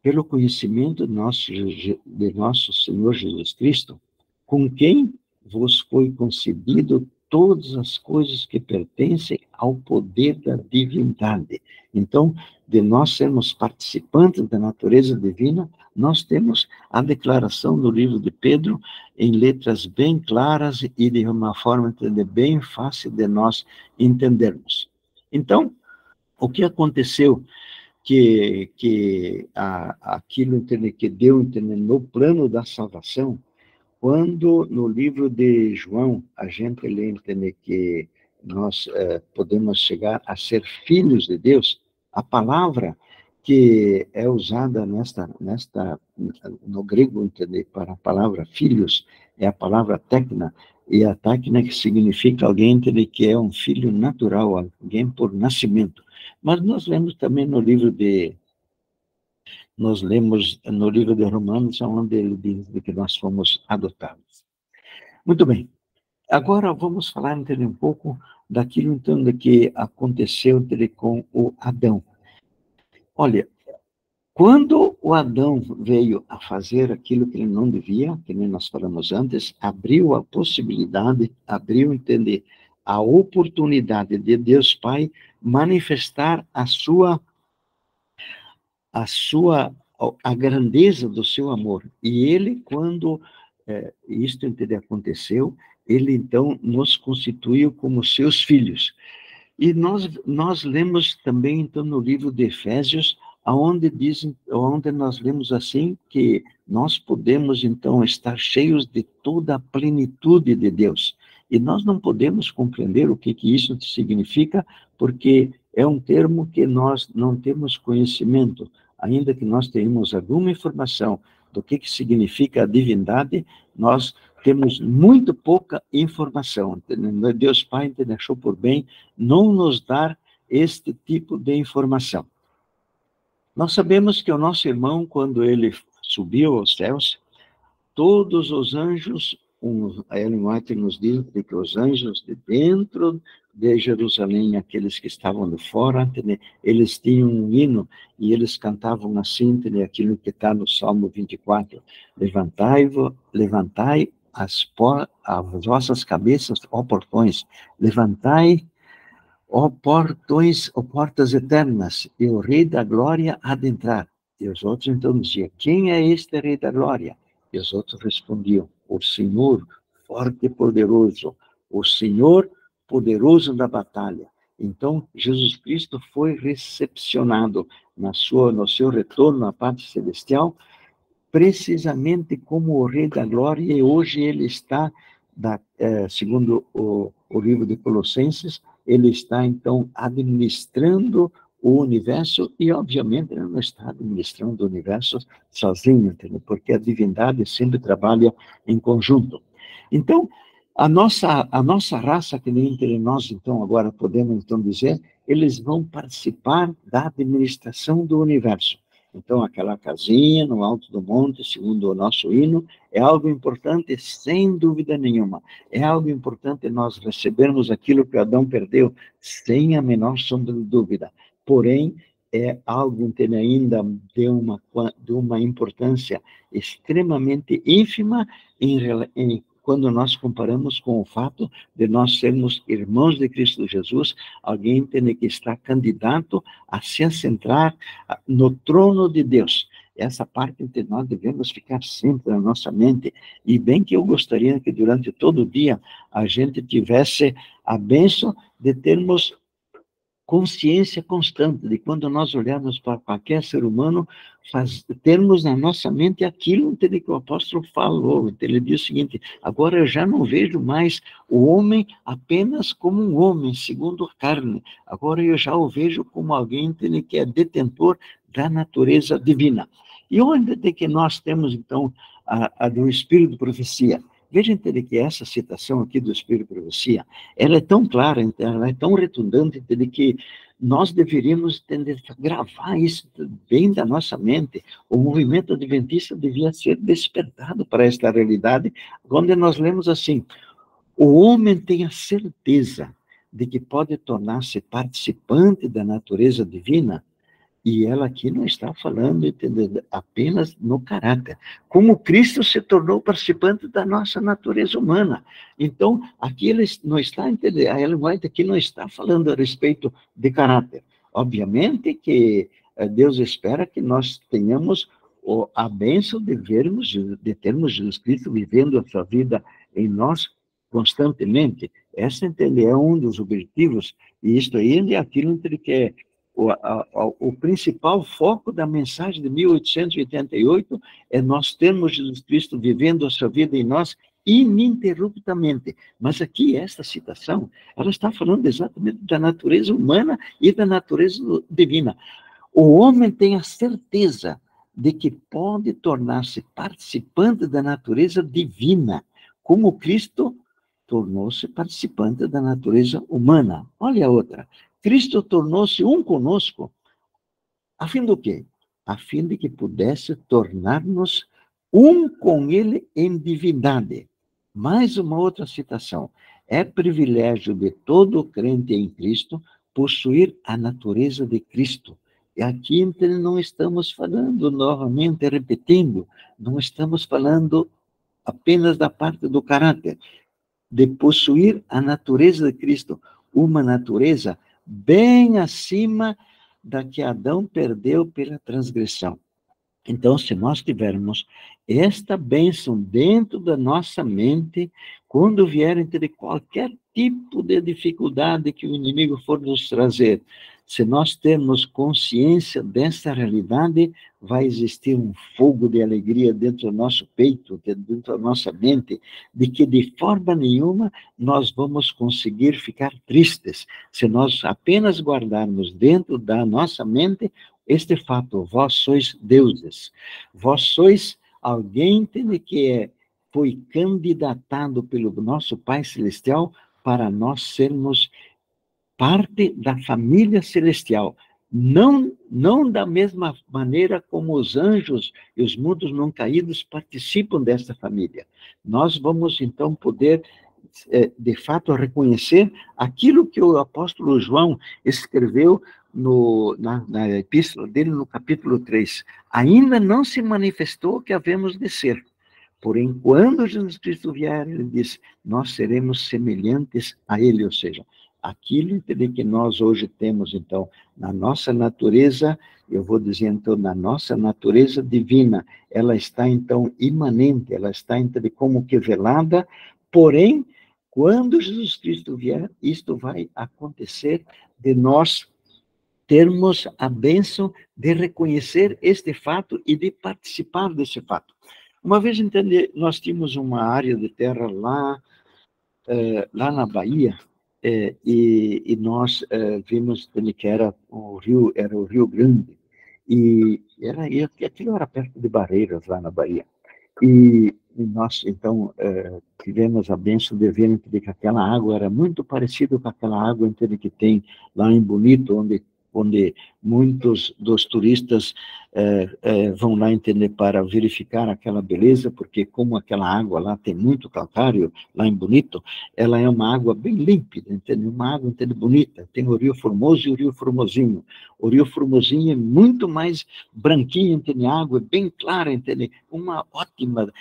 pelo conhecimento de nosso Senhor Jesus Cristo, com quem vos foi concedido todas as coisas que pertencem ao poder da divindade. Então, de nós sermos participantes da natureza divina, nós temos a declaração do livro de Pedro em letras bem claras e de uma forma bem fácil de nós entendermos. Então, o que aconteceu aquilo que deu no plano da salvação, quando no livro de João a gente lê entender que nós podemos chegar a ser filhos de Deus, a palavra que é usada no grego entender para a palavra filhos é a palavra tekna, e a tekna que significa alguém entender que é um filho natural, alguém por nascimento. Mas nós lemos também no livro de Romanos, onde ele diz que nós fomos adotados. Muito bem. Agora vamos falar um pouco daquilo então que aconteceu com o Adão. Olha, quando o Adão veio a fazer aquilo que ele não devia, que nem nós falamos antes, abriu a possibilidade, entender, a oportunidade de Deus Pai manifestar a grandeza do seu amor. E ele, quando isto aconteceu, ele então nos constituiu como seus filhos. E nós lemos também então no livro de Efésios, onde nós lemos assim que nós podemos então estar cheios de toda a plenitude de Deus. E nós não podemos compreender o que isso significa, porque é um termo que nós não temos conhecimento. Ainda que nós tenhamos alguma informação do que significa a divindade, nós temos muito pouca informação. Deus Pai achou por bem não nos dar este tipo de informação. Nós sabemos que o nosso irmão, quando ele subiu aos céus, todos os anjos, a Ellen White nos diz que os anjos de dentro de Jerusalém, aqueles que estavam de fora, eles tinham um hino e eles cantavam assim, aquilo que está no Salmo 24, levantai as vossas cabeças, ó portões, levantai, ó portas eternas, e o Rei da Glória há de entrar. E os outros então diziam, quem é este Rei da Glória? E os outros respondiam, o Senhor forte e poderoso, o Senhor poderoso da batalha. Então, Jesus Cristo foi recepcionado no seu retorno à parte celestial, precisamente como o Rei da Glória, e hoje ele está, segundo o livro de Colossenses, ele está, então, administrando o universo, e, obviamente, ele não está administrando o universo sozinho, entendeu? Porque a divindade sempre trabalha em conjunto. Então, a nossa raça, que nem entre nós, então, agora podemos, então, dizer, eles vão participar da administração do universo. Então, aquela casinha no alto do monte, segundo o nosso hino, é algo importante, sem dúvida nenhuma. É algo importante nós recebermos aquilo que Adão perdeu, sem a menor sombra de dúvida. Porém, é algo que ainda de uma importância extremamente ínfima quando nós comparamos com o fato de nós sermos irmãos de Cristo Jesus, alguém tem que estar candidato a se assentar no trono de Deus. Essa parte que nós devemos ficar sempre na nossa mente. E bem que eu gostaria que durante todo o dia a gente tivesse a bênção de termos consciência constante de quando nós olharmos para qualquer ser humano, termos na nossa mente aquilo que o apóstolo falou. Ele diz o seguinte, agora eu já não vejo mais o homem apenas como um homem, segundo a carne. Agora eu já o vejo como alguém que é detentor da natureza divina. E onde é que nós temos, então, a do Espírito de Profecia? Veja, entender que essa citação aqui do Espírito de Profecia, ela é tão clara, ela é tão redundante, entender que nós deveríamos gravar isso bem da nossa mente. O movimento adventista devia ser despertado para esta realidade, onde nós lemos assim, o homem tem a certeza de que pode tornar-se participante da natureza divina E ela aqui não está falando, entendeu, apenas no caráter. Como Cristo se tornou participante da nossa natureza humana. Então, aqui ele não está, entendeu, a Ellen White aqui não está falando a respeito de caráter. Obviamente que Deus espera que nós tenhamos a bênção de termos Jesus Cristo vivendo a sua vida em nós constantemente. Esse, entendeu, é um dos objetivos, e isto aí é aquilo que é o principal foco da mensagem de 1888 é nós termos Jesus Cristo vivendo a sua vida em nós ininterruptamente. Mas aqui, esta citação, ela está falando exatamente da natureza humana e da natureza divina. O homem tem a certeza de que pode tornar-se participante da natureza divina, como Cristo tornou-se participante da natureza humana. Olha a outra. Cristo tornou-se um conosco, a fim do quê? A fim de que pudesse tornar-nos um com ele em divindade. Mais uma outra citação. É privilégio de todo crente em Cristo possuir a natureza de Cristo. E aqui então, não estamos falando, novamente repetindo, não estamos falando apenas da parte do caráter, de possuir a natureza de Cristo, uma natureza bem acima da que Adão perdeu pela transgressão. Então, se nós tivermos esta bênção dentro da nossa mente, quando vier entre qualquer tipo de dificuldade que o inimigo for nos trazer, se nós termos consciência dessa realidade, vai existir um fogo de alegria dentro do nosso peito, dentro da nossa mente, de que de forma nenhuma nós vamos conseguir ficar tristes, se nós apenas guardarmos dentro da nossa mente este fato: vós sois deuses, vós sois alguém que foi candidatado pelo nosso Pai Celestial para nós sermos parte da família celestial. Não da mesma maneira como os anjos e os mundos não caídos participam desta família. Nós vamos, então, poder, de fato, reconhecer aquilo que o apóstolo João escreveu na epístola dele, no capítulo 3. Ainda não se manifestou o que havemos de ser. Porém, quando Jesus Cristo vier, ele diz, nós seremos semelhantes a ele, ou seja, aquilo que nós hoje temos, então, na nossa natureza, eu vou dizer, então, na nossa natureza divina, ela está, então, imanente, ela está, então, como que velada, porém, quando Jesus Cristo vier, isto vai acontecer de nós termos a bênção de reconhecer este fato e de participar desse fato. Uma vez, entende, nós tínhamos uma área de terra lá na Bahia, e nós vimos que era o Rio Grande, e aquilo era perto de Barreiras, lá na Bahia. E nós, então, tivemos a bênção de ver que aquela água era muito parecida com aquela água que tem lá em Bonito, onde muitos dos turistas vão lá, entender, para verificar aquela beleza, porque como aquela água lá tem muito calcário, lá em Bonito, ela é uma água bem límpida, entende? Uma água, entende, bonita. Tem o Rio Formoso e o Rio Formosinho. O Rio Formosinho é muito mais branquinho, entende? A água é bem clara, entende? Uma ótima,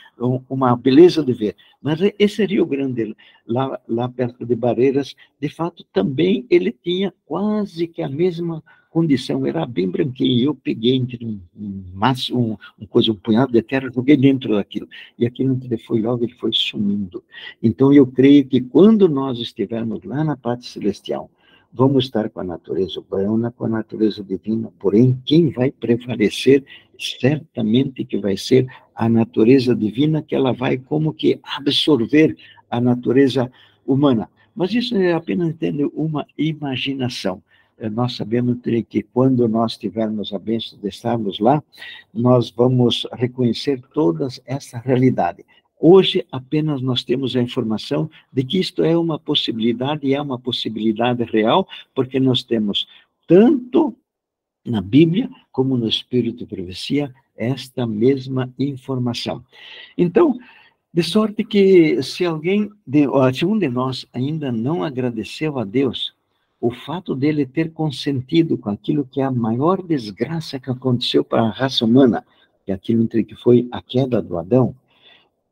uma beleza de ver. Mas esse Rio Grande, lá perto de Barreiras, de fato, também ele tinha quase que a mesma condição, era bem branquinho. Eu peguei um punhado de terra, joguei dentro daquilo, e aquilo ele foi sumindo. Então, eu creio que quando nós estivermos lá na parte celestial, vamos estar com a natureza humana, com a natureza divina, porém, quem vai prevalecer, certamente que vai ser a natureza divina, que ela vai como que absorver a natureza humana. Mas isso é apenas, entende, uma imaginação. Nós sabemos que quando nós tivermos a bênção de estarmos lá, nós vamos reconhecer toda essa realidade. Hoje, apenas nós temos a informação de que isto é uma possibilidade, e é uma possibilidade real, porque nós temos tanto na Bíblia, como no Espírito de Profecia, esta mesma informação. Então, de sorte que se um de nós ainda não agradeceu a Deus o fato dele ter consentido com aquilo que é a maior desgraça que aconteceu para a raça humana, que é aquilo entre que foi a queda do Adão.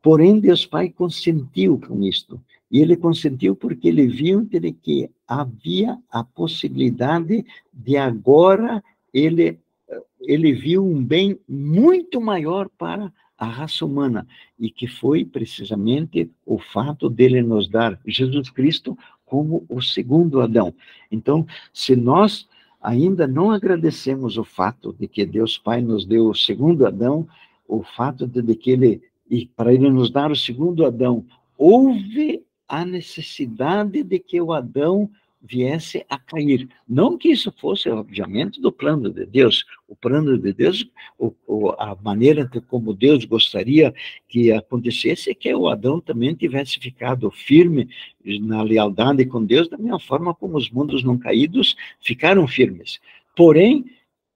Porém, Deus Pai consentiu com isto. E ele consentiu porque ele viu que havia a possibilidade de agora ele viu um bem muito maior para a raça humana, e que foi precisamente o fato dele nos dar Jesus Cristo como o segundo Adão. Então, se nós ainda não agradecemos o fato de que Deus Pai nos deu o segundo Adão, o fato de que ele, e para ele nos dar o segundo Adão, houve a necessidade de que o Adão viesse a cair. Não que isso fosse, obviamente, do plano de Deus. O plano de Deus, a maneira como Deus gostaria que acontecesse, é que o Adão também tivesse ficado firme na lealdade com Deus, da mesma forma como os mundos não caídos ficaram firmes. Porém,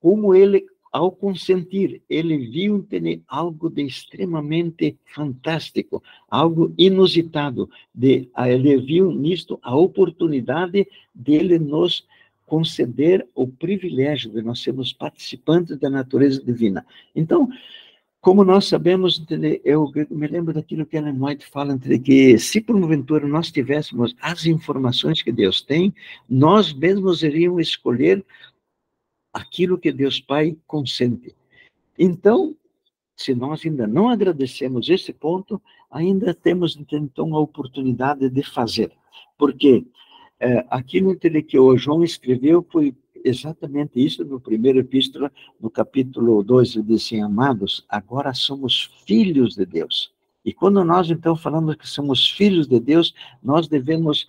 como ele, ao consentir, ele viu algo de extremamente fantástico, algo inusitado. Ele viu nisto a oportunidade dele nos conceder o privilégio de nós sermos participantes da natureza divina. Então, como nós sabemos, eu me lembro daquilo que Ellen White fala, que se porventura nós tivéssemos as informações que Deus tem, nós mesmos iríamos escolher aquilo que Deus Pai consente. Então, se nós ainda não agradecemos esse ponto, ainda temos, então, a oportunidade de fazer. Porque aquilo que o João escreveu foi exatamente isso no primeiro epístola, no capítulo 2, ele diz assim: amados, agora somos filhos de Deus. E quando nós, então, falamos que somos filhos de Deus, nós devemos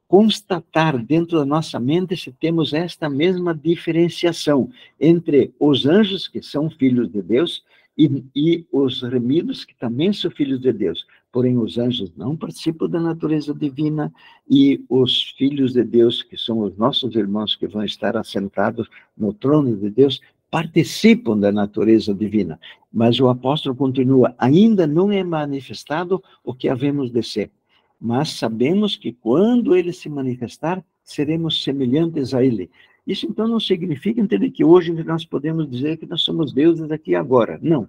constatar dentro da nossa mente se temos esta mesma diferenciação entre os anjos, que são filhos de Deus, e os remidos, que também são filhos de Deus. Porém, os anjos não participam da natureza divina, e os filhos de Deus, que são os nossos irmãos que vão estar assentados no trono de Deus, participam da natureza divina. Mas o apóstolo continua: ainda não é manifestado o que havemos de ser. Mas sabemos que quando ele se manifestar, seremos semelhantes a ele. Isso, então, não significa, entender, que hoje nós podemos dizer que nós somos deuses aqui e agora. Não.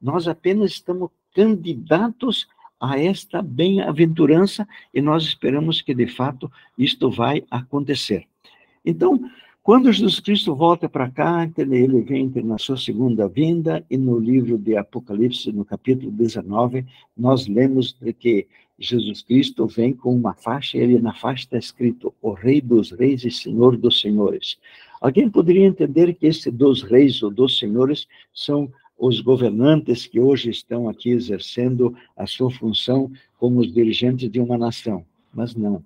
Nós apenas estamos candidatos a esta bem-aventurança, e nós esperamos que, de fato, isto vai acontecer. Então, quando Jesus Cristo volta para cá, ele vem na sua segunda vinda, e no livro de Apocalipse, no capítulo 19, nós lemos que Jesus Cristo vem com uma faixa, e na faixa está escrito: o Rei dos Reis e Senhor dos Senhores. Alguém poderia entender que esse dos reis ou dos senhores são os governantes que hoje estão aqui exercendo a sua função como os dirigentes de uma nação. Mas não.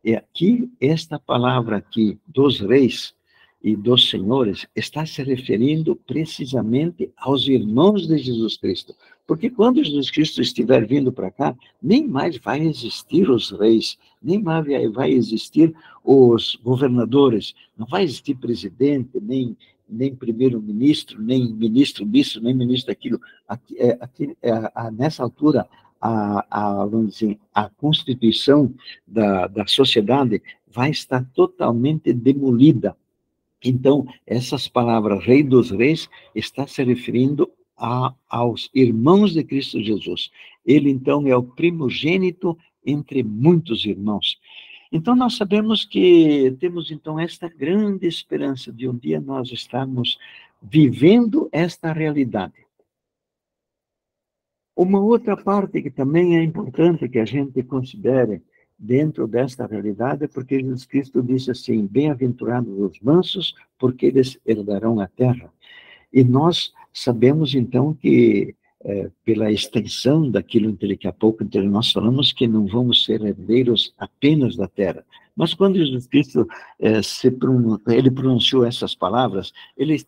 E aqui, esta palavra aqui, dos reis e dos senhores, está se referindo precisamente aos irmãos de Jesus Cristo. Porque quando Jesus Cristo estiver vindo para cá, nem mais vai existir os reis, nem mais vai existir os governadores, não vai existir presidente, nem primeiro-ministro, nem ministro disso, nem ministro daquilo. Nessa altura, vamos dizer, a constituição da sociedade vai estar totalmente demolida. Então, essas palavras, Rei dos Reis, está se referindo aos irmãos de Cristo Jesus. Ele, então, é o primogênito entre muitos irmãos. Então, nós sabemos que temos, então, esta grande esperança de um dia nós estarmos vivendo esta realidade. Uma outra parte que também é importante que a gente considere dentro desta realidade é porque Jesus Cristo disse assim: bem-aventurados os mansos, porque eles herdarão a terra. E nós sabemos, então, que pela extensão daquilo que daqui a pouco nós falamos, que não vamos ser herdeiros apenas da terra. Mas quando Jesus Cristo ele pronunciou essas palavras,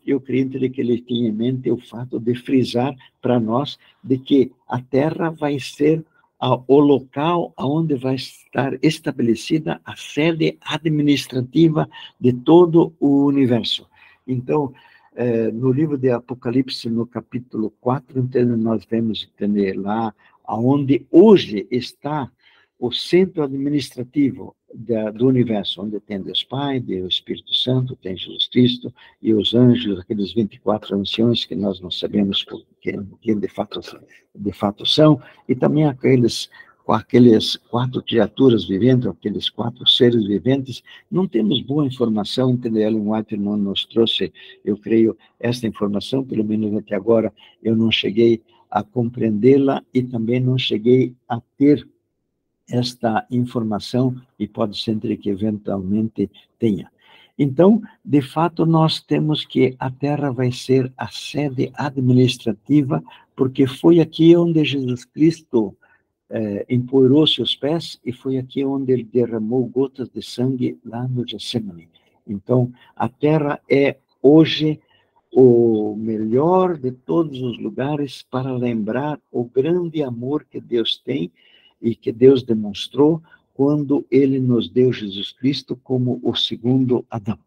eu creio que ele tinha em mente o fato de frisar para nós de que a terra vai ser o local onde vai estar estabelecida a sede administrativa de todo o universo. Então, no livro de Apocalipse, no capítulo 4, nós vemos lá onde hoje está o centro administrativo do universo, onde tem Deus Pai, Deus Espírito Santo, tem Jesus Cristo e os anjos, aqueles 24 anciões que nós não sabemos quem de fato são, e também com aqueles 4 criaturas viventes, aqueles 4 seres viventes. Não temos boa informação, entendeu? Ellen White não nos trouxe, eu creio, esta informação, pelo menos até agora, eu não cheguei a compreendê-la e também não cheguei a ter esta informação, e pode ser que eventualmente tenha. Então, de fato, nós temos que a Terra vai ser a sede administrativa, porque foi aqui onde Jesus Cristo empoeirou seus pés, e foi aqui onde ele derramou gotas de sangue lá no Getsemane. Então, a Terra é hoje o melhor de todos os lugares para lembrar o grande amor que Deus tem e que Deus demonstrou quando ele nos deu Jesus Cristo como o segundo Adão.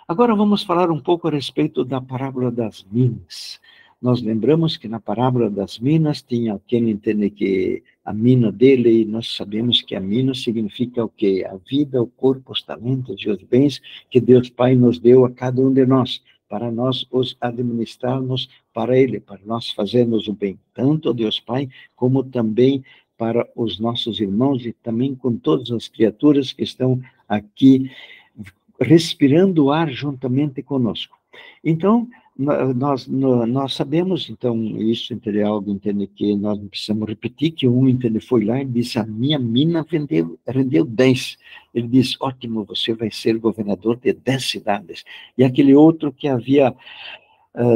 Agora vamos falar um pouco a respeito da parábola das minas. Nós lembramos que na parábola das minas tinha quem entende que a mina dele, e nós sabemos que a mina significa o quê? A vida, o corpo, os talentos e os bens que Deus Pai nos deu a cada um de nós, para nós os administrarmos para Ele, para nós fazermos o bem, tanto a Deus Pai, como também para os nossos irmãos e também com todas as criaturas que estão aqui respirando o ar juntamente conosco. Então, nós sabemos, então, isso é algo, entende, que nós não precisamos repetir, que entende, foi lá e disse, a minha mina rendeu 10. Ele disse, ótimo, você vai ser governador de 10 cidades. E aquele outro que havia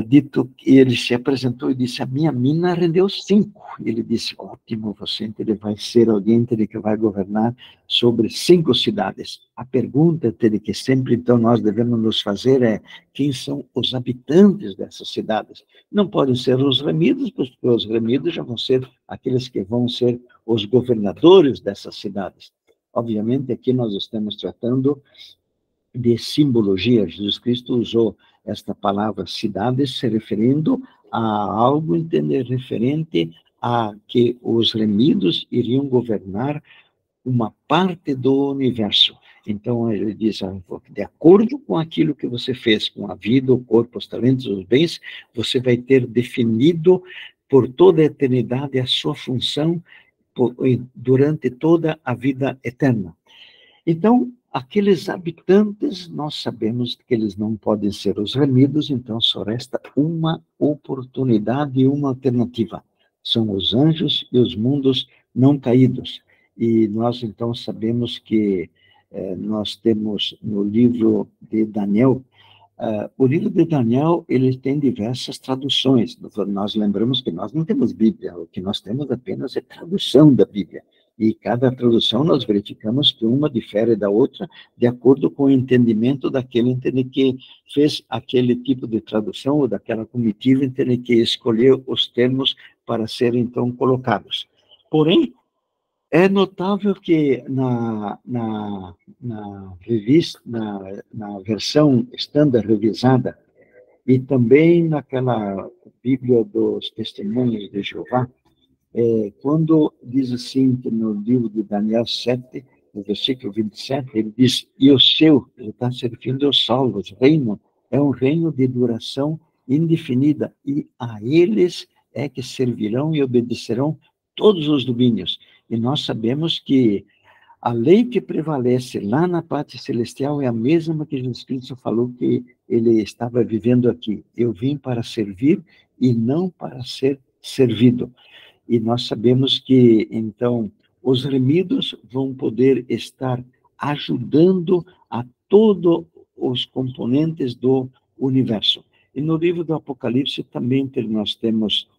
dito, ele se apresentou e disse, a minha mina rendeu 5. Ele disse, ótimo, você ele vai ser alguém que vai governar sobre 5 cidades. A pergunta que sempre, então, nós devemos nos fazer é, quem são os habitantes dessas cidades? Não podem ser os remidos, porque os remidos já vão ser aqueles que vão ser os governadores dessas cidades. Obviamente, aqui nós estamos tratando de simbologia. Jesus Cristo usou esta palavra cidades se referindo a algo, entender, referente a que os remidos iriam governar uma parte do universo. Então, ele diz, de acordo com aquilo que você fez, com a vida, o corpo, os talentos, os bens, você vai ter definido por toda a eternidade a sua função durante toda a vida eterna. Então, aqueles habitantes, nós sabemos que eles não podem ser os remidos, então só resta uma oportunidade e uma alternativa. São os anjos e os mundos não caídos. E nós, então, sabemos que nós temos no livro de Daniel, o livro de Daniel, ele tem diversas traduções. Nós lembramos que nós não temos Bíblia, o que nós temos apenas é tradução da Bíblia. E cada tradução nós verificamos que uma difere da outra de acordo com o entendimento daquele que fez aquele tipo de tradução ou daquela comitiva que escolheu os termos para serem então colocados. Porém, é notável que na revista, na versão estándar revisada e também naquela Bíblia dos Testemunhos de Jeová, quando diz assim, que no livro de Daniel 7, no versículo 27, ele diz, e o seu, ele está se referindo aos salvos, reino, é um reino de duração indefinida, e a eles é que servirão e obedecerão todos os domínios. E nós sabemos que a lei que prevalece lá na pátria celestial é a mesma que Jesus Cristo falou que ele estava vivendo aqui. Eu vim para servir e não para ser servido. E nós sabemos que, então, os remidos vão poder estar ajudando a todos os componentes do universo. E no livro do Apocalipse também nós temos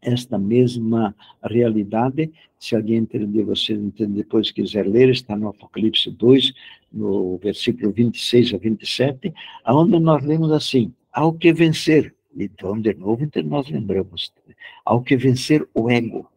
esta mesma realidade. Se alguém de vocês depois quiser ler, está no Apocalipse 2, no versículo 26 a 27, onde nós lemos assim, ao que vencer, então, de novo, nós lembramos, ao que vencer o ego,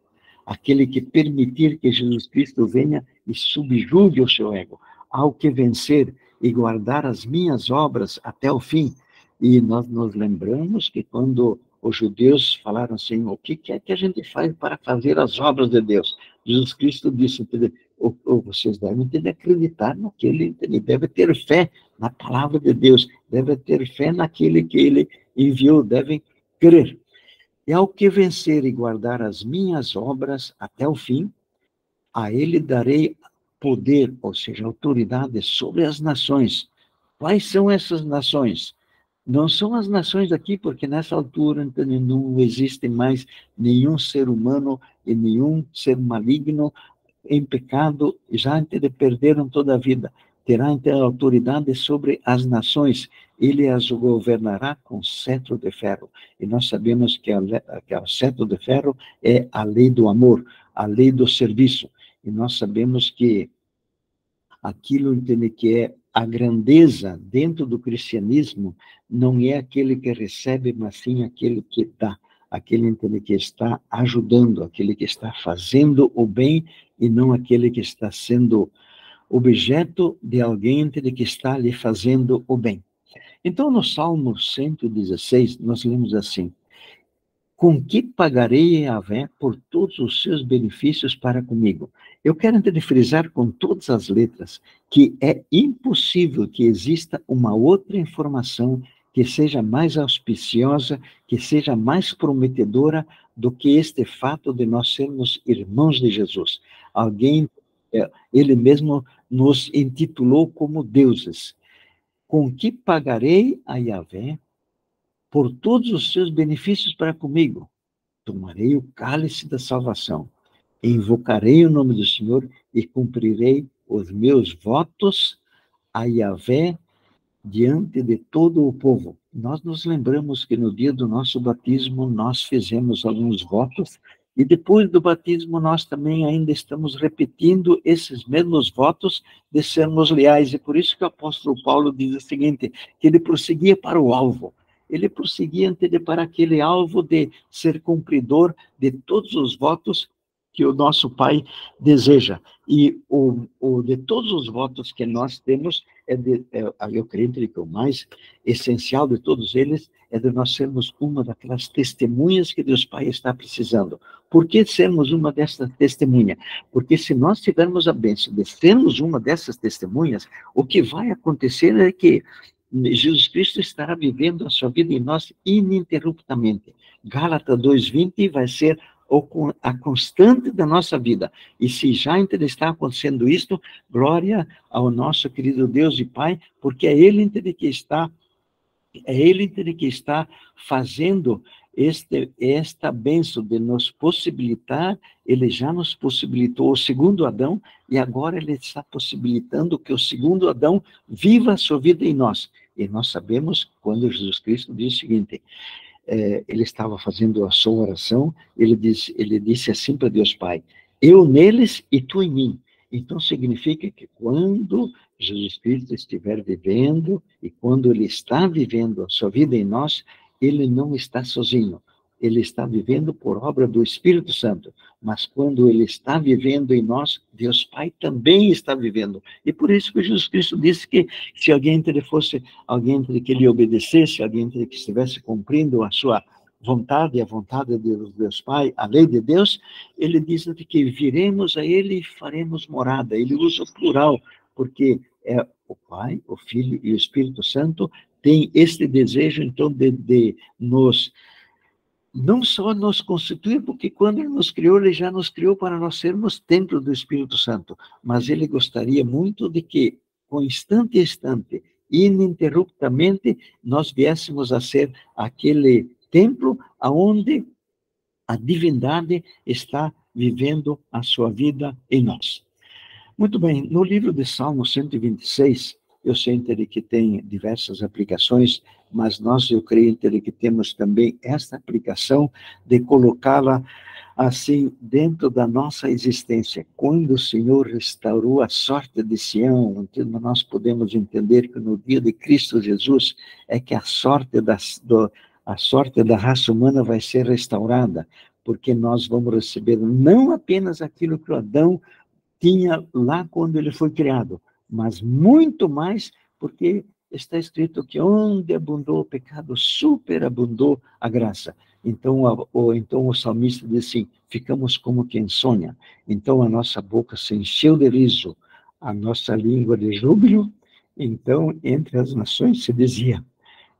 aquele que permitir que Jesus Cristo venha e subjugue o seu ego, ao que vencer e guardar as minhas obras até o fim. E nós nos lembramos que quando os judeus falaram assim, o que é que a gente faz para fazer as obras de Deus? Jesus Cristo disse, ou vocês devem ter de acreditar naquele, deve ter fé na palavra de Deus, deve ter fé naquele que ele enviou, devem crer. E ao que vencer e guardar as minhas obras até o fim, a ele darei poder, ou seja, autoridade sobre as nações. Quais são essas nações? Não são as nações aqui, porque nessa altura não existe mais nenhum ser humano e nenhum ser maligno em pecado, já perderam toda a vida. Terá então autoridade sobre as nações, ele as governará com cetro de ferro. E nós sabemos que o cetro de ferro é a lei do amor, a lei do serviço. E nós sabemos que aquilo entende que é a grandeza dentro do cristianismo não é aquele que recebe, mas sim aquele que dá, aquele entende que está ajudando, aquele que está fazendo o bem e não aquele que está sendo objeto de alguém entende que está lhe fazendo o bem. Então, no Salmo 116, nós lemos assim: com que pagarei a Yahvé por todos os seus benefícios para comigo? Eu quero frisar com todas as letras que é impossível que exista uma outra informação que seja mais auspiciosa, que seja mais prometedora do que este fato de nós sermos irmãos de Jesus. Alguém, ele mesmo nos intitulou como deuses. Com que pagarei a Yahvé por todos os seus benefícios para comigo? Tomarei o cálice da salvação, invocarei o nome do Senhor e cumprirei os meus votos a Yahvé diante de todo o povo. Nós nos lembramos que no dia do nosso batismo nós fizemos alguns votos e depois do batismo nós também ainda estamos repetindo esses mesmos votos de sermos leais. E por isso que o apóstolo Paulo diz o seguinte, que ele prosseguia para o alvo. Ele prosseguia para aquele alvo de ser cumpridor de todos os votos que o nosso Pai deseja. E o de todos os votos que nós temos, eu creio que o mais essencial de todos eles é de nós sermos uma daquelas testemunhas que Deus Pai está precisando. Por que sermos uma dessas testemunhas? Porque se nós tivermos a bênção de sermos uma dessas testemunhas, o que vai acontecer é que Jesus Cristo estará vivendo a sua vida em nós ininterruptamente. Gálatas 2:20 vai ser a constante da nossa vida. E se já está acontecendo isto, glória ao nosso querido Deus e Pai, porque é Ele que está fazendo esta bênção de nos possibilitar. Ele já nos possibilitou o segundo Adão, e agora ele está possibilitando que o segundo Adão viva a sua vida em nós. E nós sabemos, quando Jesus Cristo diz o seguinte, ele estava fazendo a sua oração, ele disse assim para Deus Pai, eu neles e tu em mim. Então significa que quando Jesus Cristo estiver vivendo, e quando ele está vivendo a sua vida em nós, ele não está sozinho, ele está vivendo por obra do Espírito Santo, mas quando ele está vivendo em nós, Deus Pai também está vivendo. E por isso que Jesus Cristo disse que se alguém fosse alguém que lhe obedecesse, alguém que estivesse cumprindo a sua vontade, a vontade de Deus Pai, a lei de Deus, ele diz que viremos a ele e faremos morada. Ele usa o plural, porque é o Pai, o Filho e o Espírito Santo tem este desejo, então, de nos, não só nos constituir, porque quando ele nos criou, ele já nos criou para nós sermos templo do Espírito Santo, mas ele gostaria muito de que, com instante a instante, ininterruptamente, nós viéssemos a ser aquele templo onde a divindade está vivendo a sua vida em nós. Muito bem, no livro de Salmo 126, eu sei que tem diversas aplicações, mas eu creio que temos também esta aplicação de colocá-la assim dentro da nossa existência. Quando o Senhor restaurou a sorte de Sião, então nós podemos entender que no dia de Cristo Jesus é que a sorte da raça humana vai ser restaurada, porque nós vamos receber não apenas aquilo que o Adão tinha lá quando ele foi criado, mas muito mais, porque está escrito que onde abundou o pecado, superabundou a graça. Então o salmista diz assim, ficamos como quem sonha. Então a nossa boca se encheu de riso, a nossa língua de júbilo. Então, entre as nações se dizia,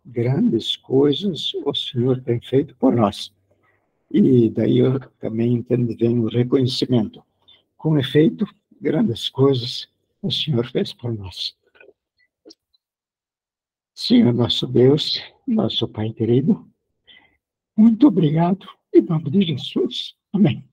grandes coisas o Senhor tem feito por nós. E daí eu também entendo bem o reconhecimento. Com efeito, grandes coisas o Senhor fez por nós. Senhor nosso Deus, nosso Pai querido, muito obrigado, em nome de Jesus. Amém.